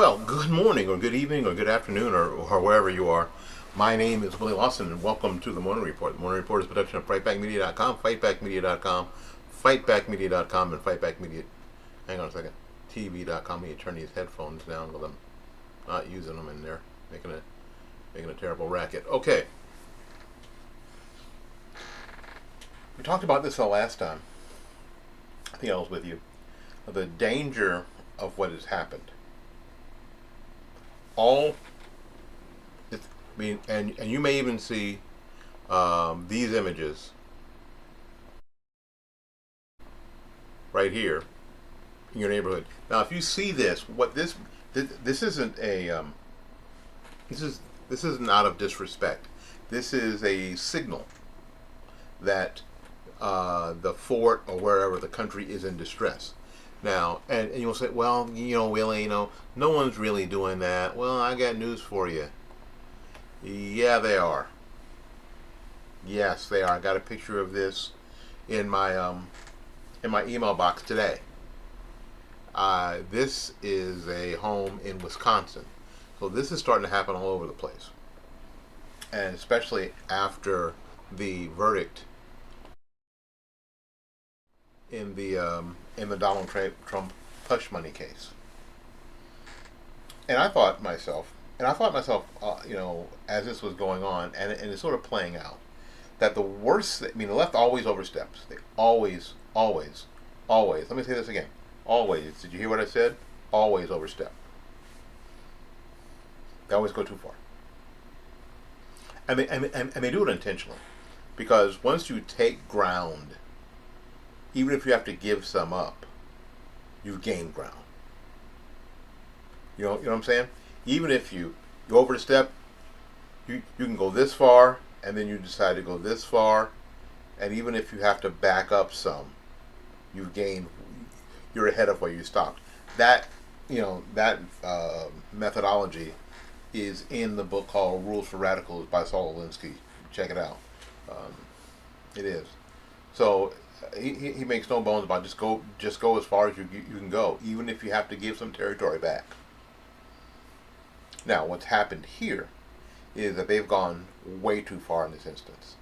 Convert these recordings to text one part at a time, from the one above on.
Well, good morning, or good evening, or good afternoon, or wherever you are. My name is Willie Lawson, and welcome to the Morning Report. The Morning Report is a production of FightbackMedia.com, FightbackMedia.com, FightbackMedia.com, and FightbackMedia. Hang on a second. TV.com. Let me turn these headphones down because I'm not using them, and they're making a terrible racket. Okay. We talked about this the last time. I think I was with you. The danger of what has happened. And you may even see these images right here in your neighborhood. Now, if you see this, this isn't a this isn't out of disrespect. This is a signal that the fort or wherever the country is in distress. Now, and you'll say, well, Willie, no one's really doing that. Well, I got news for you. Yeah, they are. Yes, they are. I got a picture of this in my email box today. This is a home in Wisconsin, so this is starting to happen all over the place, and especially after the verdict in the Donald Trump hush money case. And I thought myself, as this was going on, and it's sort of playing out, that the worst, the left always oversteps. They always. Let me say this again. Always. Did you hear what I said? Always overstep. They always go too far. And they do it intentionally, because once you take ground, even if you have to give some up, you've gained ground. You know what I'm saying? Even if you overstep, you can go this far, and then you decide to go this far, and even if you have to back up some, you're ahead of where you stopped. That methodology is in the book called Rules for Radicals by Saul Alinsky. Check it out. It is. So he makes no bones about just go as far as you can go, even if you have to give some territory back. Now, what's happened here is that they've gone way too far in this instance.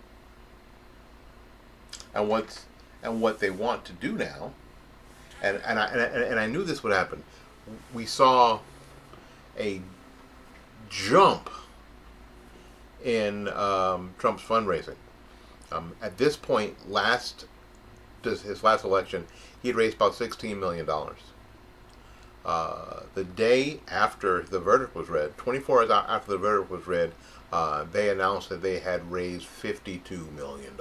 And what they want to do now, and I knew this would happen. We saw a jump in Trump's fundraising. At this point, his last election, he had raised about $16 million. The day after the verdict was read, 24 hours after the verdict was read, they announced that they had raised $52 million.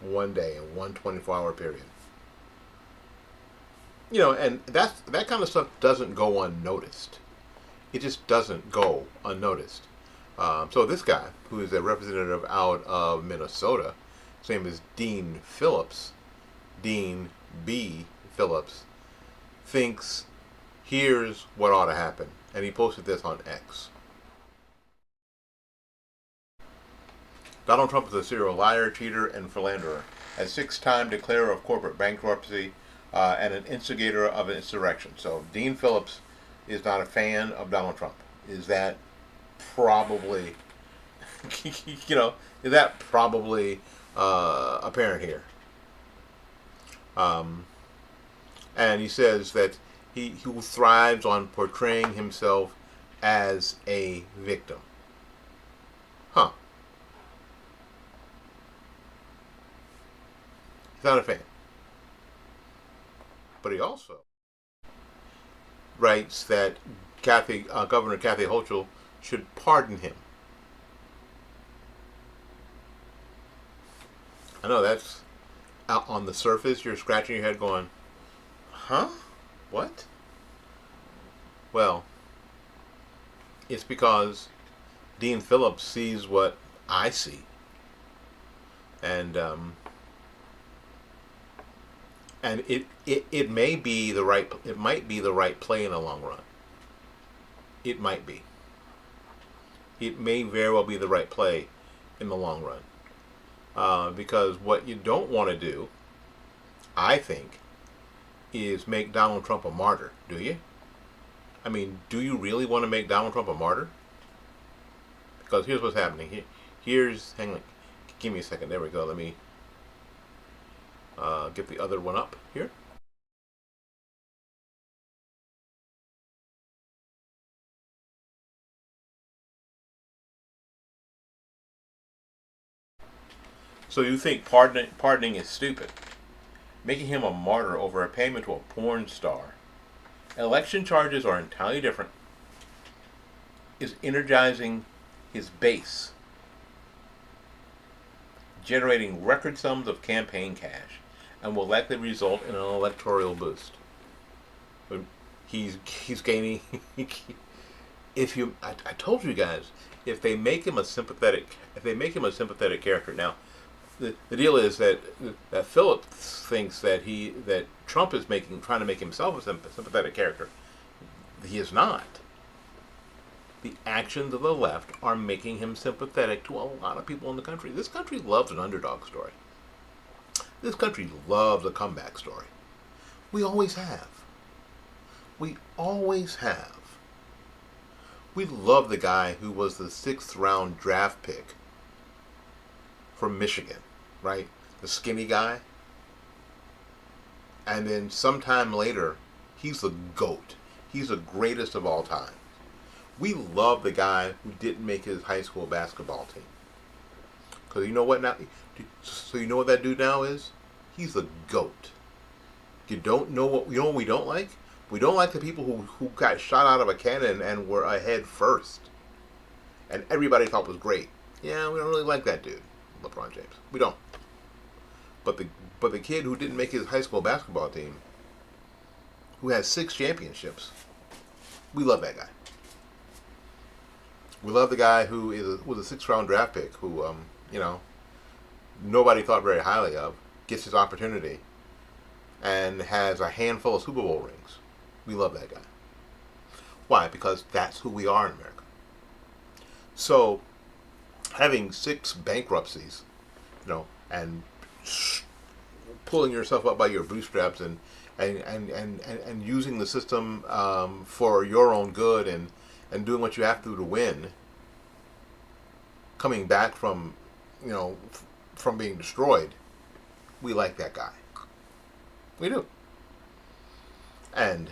One day, in one 24-hour period. And that kind of stuff doesn't go unnoticed. It just doesn't go unnoticed. So this guy, who is a representative out of Minnesota, his name is Dean Phillips, Dean B. Phillips, thinks here's what ought to happen. And he posted this on X. Donald Trump is a serial liar, cheater, and philanderer, a 6-time declarer of corporate bankruptcy, and an instigator of an insurrection. So Dean Phillips is not a fan of Donald Trump. Is that probably, apparent here? And he says that he thrives on portraying himself as a victim. Huh. He's not a fan. But he also writes that Governor Kathy Hochul should pardon him. I know that's out on the surface. You're scratching your head going, huh? What? Well, it's because Dean Phillips sees what I see. And it might be the right play in the long run. It might be. It may very well be the right play in the long run. Because what you don't want to do, I think, is make Donald Trump a martyr, do you? I mean, do you really want to make Donald Trump a martyr? Because here's what's happening. Hang on, give me a second. There we go. Let me get the other one up here. So you think pardoning is stupid? Making him a martyr over a payment to a porn star. Election charges are entirely different. Is energizing his base, generating record sums of campaign cash, and will likely result in an electoral boost. He's gaining. I told you guys, if they make him a sympathetic character. Now, the deal is that Philip thinks that Trump is trying to make himself a sympathetic character. He is not. The actions of the left are making him sympathetic to a lot of people in the country. This country loves an underdog story. This country loves a comeback story. We always have. We always have. We love the guy who was the 6th round draft pick from Michigan, right? The skinny guy. And then sometime later, he's the GOAT. He's the greatest of all time. We love the guy who didn't make his high school basketball team. Because you know what now? So you know what that dude now is? He's the GOAT. You know what we don't like? We don't like the people who got shot out of a cannon and were ahead first. And everybody thought was great. Yeah, we don't really like that dude, LeBron James. We don't. But the kid who didn't make his high school basketball team, who has 6 championships, we love that guy. We love the guy who was a 6th round draft pick who, nobody thought very highly of, gets his opportunity, and has a handful of Super Bowl rings. We love that guy. Why? Because that's who we are in America. So, having 6 bankruptcies, and pulling yourself up by your bootstraps and using the system for your own good and doing what you have to do to win, coming back from being destroyed, we like that guy. We do. And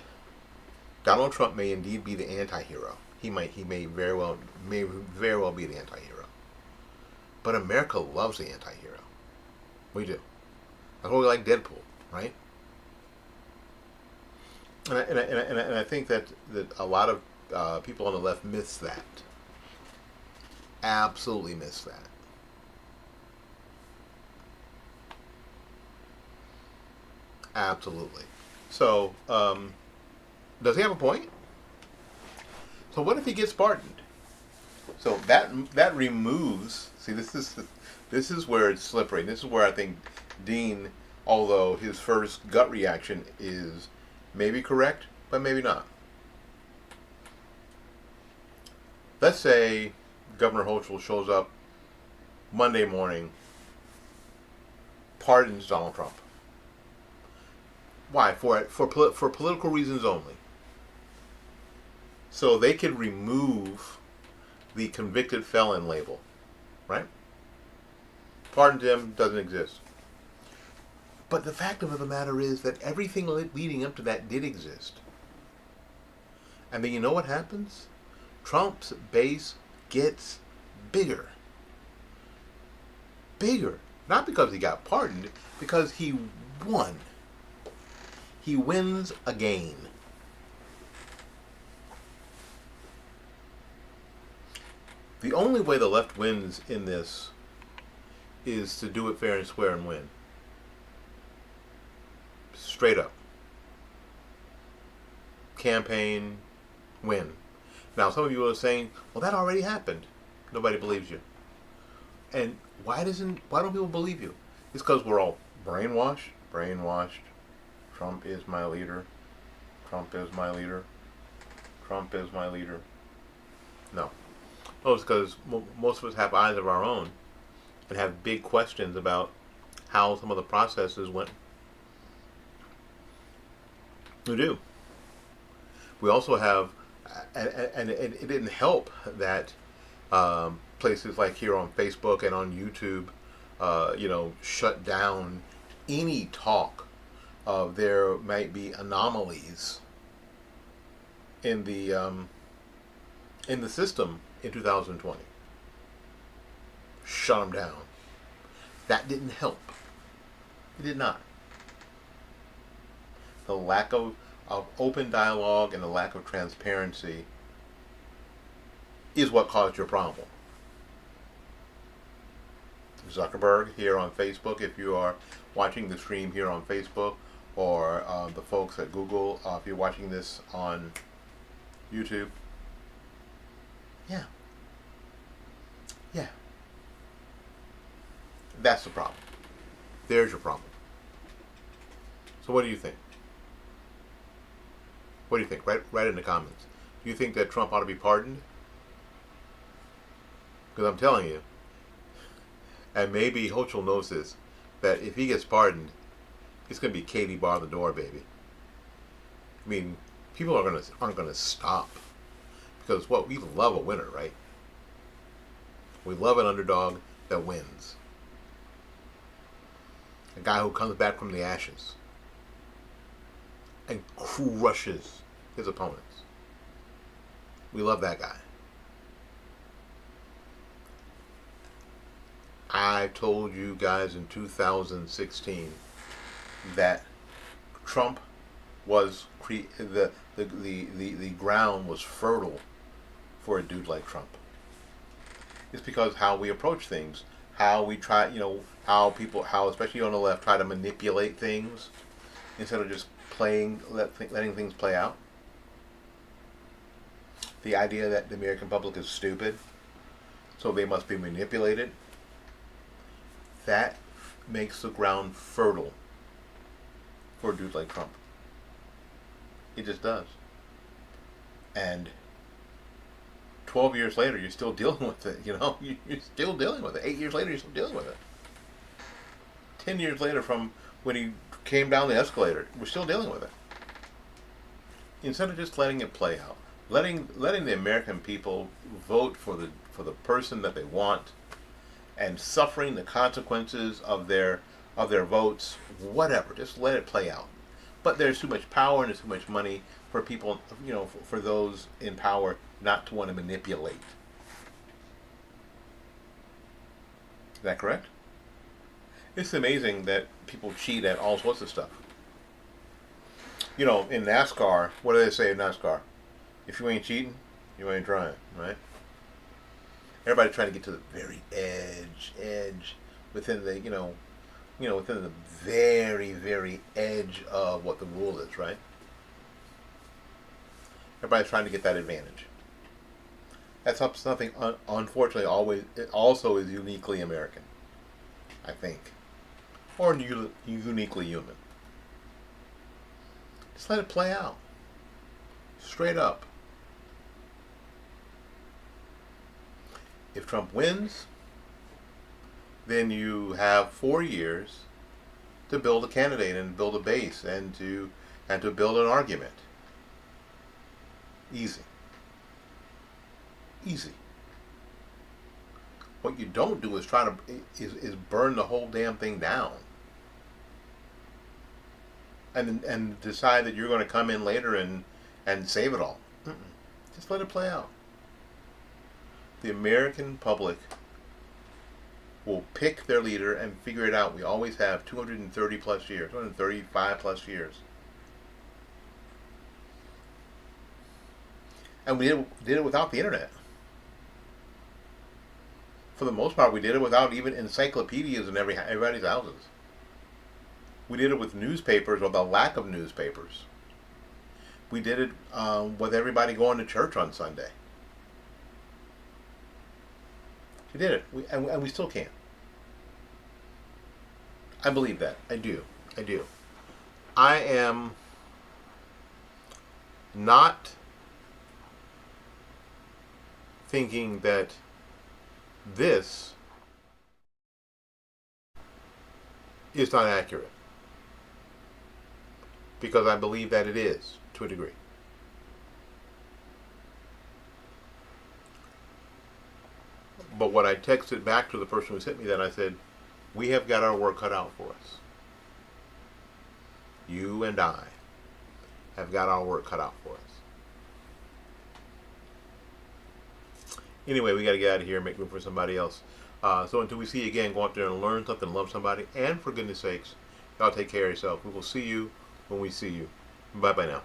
Donald Trump may indeed be the anti-hero. He may very well be the anti-hero. But America loves the anti-hero. We do. That's why we like Deadpool, right? And I think that a lot of people on the left miss that. Absolutely miss that. Absolutely. So, does he have a point? So what if he gets pardoned? So that removes. See, this is where it's slippery. This is where I think Dean, although his first gut reaction is maybe correct, but maybe not. Let's say Governor Hochul shows up Monday morning, pardons Donald Trump. Why? For political reasons only. So they could remove the convicted felon label, right? Pardoned him, doesn't exist. But the fact of the matter is that everything leading up to that did exist. And then you know what happens? Trump's base gets bigger. Bigger. Not because he got pardoned, because he won. He wins again. The only way the left wins in this is to do it fair and square and win. Straight up. Campaign, win. Now, some of you are saying, well, that already happened. Nobody believes you. And why don't people believe you? It's because we're all brainwashed. Trump is my leader. Trump is my leader. Trump is my leader. No. Oh, it's because most of us have eyes of our own and have big questions about how some of the processes went. We do. We also have And it didn't help that places like here on Facebook and on YouTube, shut down any talk of there might be anomalies in the system in 2020. Shut them down. That didn't help. It did not. The lack of open dialogue and the lack of transparency is what caused your problem. Zuckerberg here on Facebook, if you are watching the stream here on Facebook, or the folks at Google, if you're watching this on YouTube. Yeah. Yeah. That's the problem. There's your problem. So what do you think? What do you think? Write in the comments. Do you think that Trump ought to be pardoned? Because I'm telling you, and maybe Hochul knows this, that if he gets pardoned, it's going to be Katie bar the door, baby. I mean, people aren't gonna stop, because we love a winner, right? We love an underdog that wins, a guy who comes back from the ashes and crushes his opponents. We love that guy. I told you guys in 2016 that Trump was the ground was fertile for a dude like Trump. It's because how we approach things, how we try, how especially on the left, try to manipulate things instead of just letting things play out. The idea that the American public is stupid, so they must be manipulated, that makes the ground fertile for a dude like Trump. It just does. And 12 years later, you're still dealing with it, You're still dealing with it. 8 years later, you're still dealing with it. 10 years later from when he came down the escalator, we're still dealing with it. Instead of just letting it play out, letting the American people vote for the person that they want, and suffering the consequences of their votes, whatever, just let it play out. But there's too much power and there's too much money for people, for those in power not to want to manipulate. Is that correct? It's amazing that people cheat at all sorts of stuff. In NASCAR, what do they say in NASCAR? If you ain't cheating, you ain't trying, right? Everybody trying to get to the very edge, within the, within the very, very edge of what the rule is, right? Everybody's trying to get that advantage. That's something, unfortunately, it also is uniquely American, I think, or uniquely human. Just let it play out, straight up. If Trump wins, then you have 4 years to build a candidate and build a base and to build an argument. Easy. What you don't do is is burn the whole damn thing down, and decide that you're going to come in later and save it all. Just let it play out. The American public will pick their leader and figure it out. We always have 230 plus years, 235 plus years. And we did it without the internet. For the most part, we did it without even encyclopedias in everybody's houses. We did it with newspapers, or the lack of newspapers. We did it with everybody going to church on Sunday. We did it, and we still can. I believe that. I do. I am not thinking that this is not accurate, because I believe that it is, to a degree. But what I texted back to the person who sent me that, I said, we have got our work cut out for us. You and I have got our work cut out for us. Anyway, we got to get out of here and make room for somebody else. So until we see you again, go out there and learn something, love somebody, and for goodness sakes, y'all take care of yourself. We will see you when we see you. Bye-bye now.